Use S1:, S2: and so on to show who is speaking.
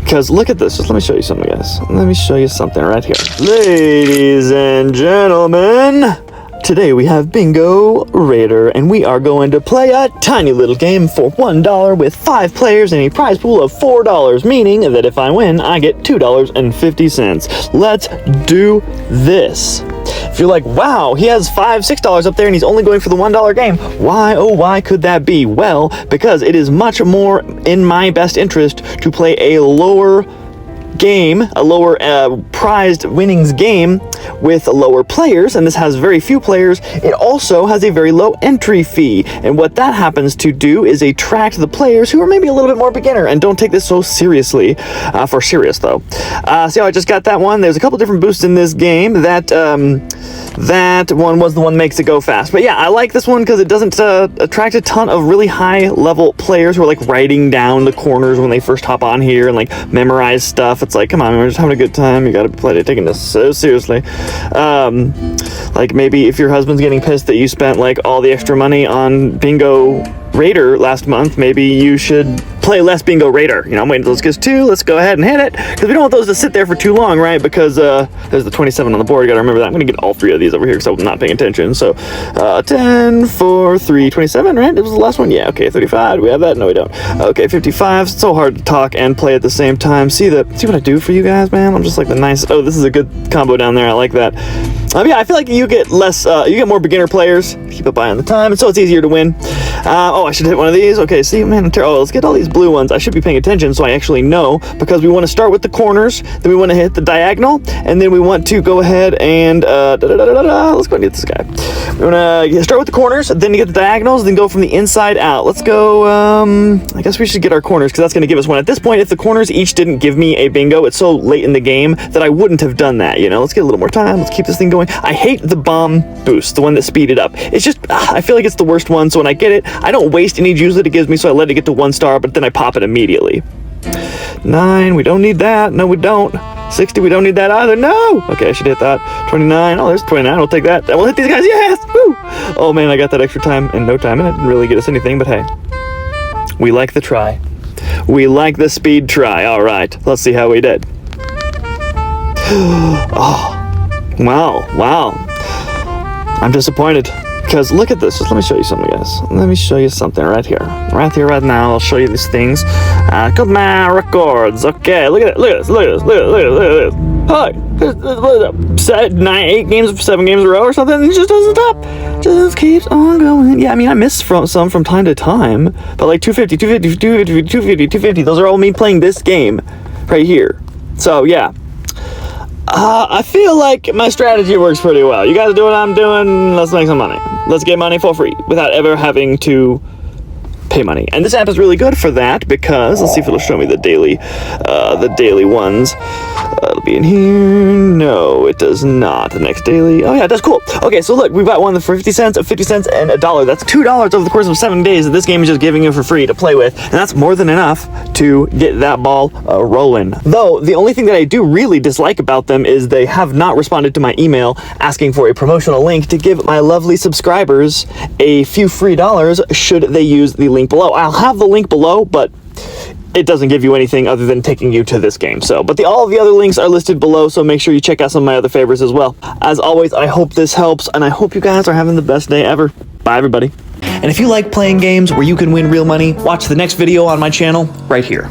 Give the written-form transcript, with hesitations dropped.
S1: Because look at this. Just let me show you something, guys. Let me show you something right here. Ladies and gentlemen, today we have Bingo Raider, and we are going to play a tiny little game for $1 with 5 players and a prize pool of $4, meaning that if I win, I get $2.50. Let's do this. If you're like, wow, he has $5, $6 up there and he's only going for the $1 game, why, oh why could that be? Well, because it is much more in my best interest to play a lower game, a lower prized winnings game with lower players, and this has very few players. It also has a very low entry fee, and what that happens to do is attract the players who are maybe a little bit more beginner and don't take this so seriously, for serious though. See how I just got that one? There's a couple different boosts in this game. That one was the one that makes it go fast. But yeah, I like this one because it doesn't attract a ton of really high level players who are like writing down the corners when they first hop on here and like memorize stuff. It's like, come on, we're just having a good time. You gotta play taking this so seriously. Like maybe if your husband's getting pissed that you spent like all the extra money on Bingo Raider last month, maybe you should play less Bingo Raider. You know, I'm waiting until this gets 2. Let's go ahead and hit it, because we don't want those to sit there for too long, right? Because there's the 27 on the board. You gotta remember that. I'm gonna get all 3 of these over here because I'm not paying attention. So 10, 4, 3, 27, right? It was the last one. Yeah, okay, 35. Do we have that? No, we don't. Okay, 55. It's so hard to talk and play at the same time. See what I do for you guys, man? I'm just like the nice. Oh, this is a good combo down there. I like that. Yeah, I feel like you get less, you get more beginner players. Keep an eye on the time, and so it's easier to win. Oh, I should hit one of these. Okay, see, man, let's get all these blue ones. I should be paying attention so I actually know, because we want to start with the corners, then we want to hit the diagonal, and then we want to go ahead and, let's go ahead and get this guy. We want to start with the corners, then you get the diagonals, then go from the inside out. Let's go, I guess we should get our corners, because that's going to give us one. At this point, if the corners each didn't give me a bingo, it's so late in the game that I wouldn't have done that, you know? Let's get a little more time. Let's keep this thing going. I hate the bomb boost, the one that speeded up. It's just, I feel like it's the worst one, so when I get it, I don't waste any juice that it gives me, so I let it get to 1 star, but then I pop it immediately. 9, we don't need that. No, we don't. 60, we don't need that either. No! Okay, I should hit that. 29, oh, there's 29. I'll take that. And we'll hit these guys. Yes! Woo! Oh, man, I got that extra time in no time, and it didn't really get us anything, but hey. We like the try. We like the speed try. All right, let's see how we did. Oh. Wow. I'm disappointed, because look at this. Just let me show you something, guys. Let me show you something right here, right now. I'll show you these things. Come on, records. Okay, look at it. Look at this. Hi. 8 games, 7 games in a row or something. It just doesn't stop. Just keeps on going. Yeah, I mean, I miss some from time to time, but like 250, 250. Those are all me playing this game right here. So yeah. I feel like my strategy works pretty well. You guys do what I'm doing, let's make some money. Let's get money for free without ever having to pay money. And this app is really good for that, because let's see if it'll show me the daily ones. It'll be in here. No, it does not. The next daily. Oh yeah, it does. Cool. Okay, so look, we've got one for 50 cents, 50 cents, and $1. That's $2 over the course of 7 days that this game is just giving you for free to play with, and that's more than enough to get that ball rolling. Though the only thing that I do really dislike about them is they have not responded to my email asking for a promotional link to give my lovely subscribers a few free dollars should they use the link below. I'll have the link below, but it doesn't give you anything other than taking you to this game. So, but all of the other links are listed below, so make sure you check out some of my other favorites as well. As always, I hope this helps, and I hope you guys are having the best day ever. Bye, everybody. And if you like playing games where you can win real money, watch the next video on my channel right here.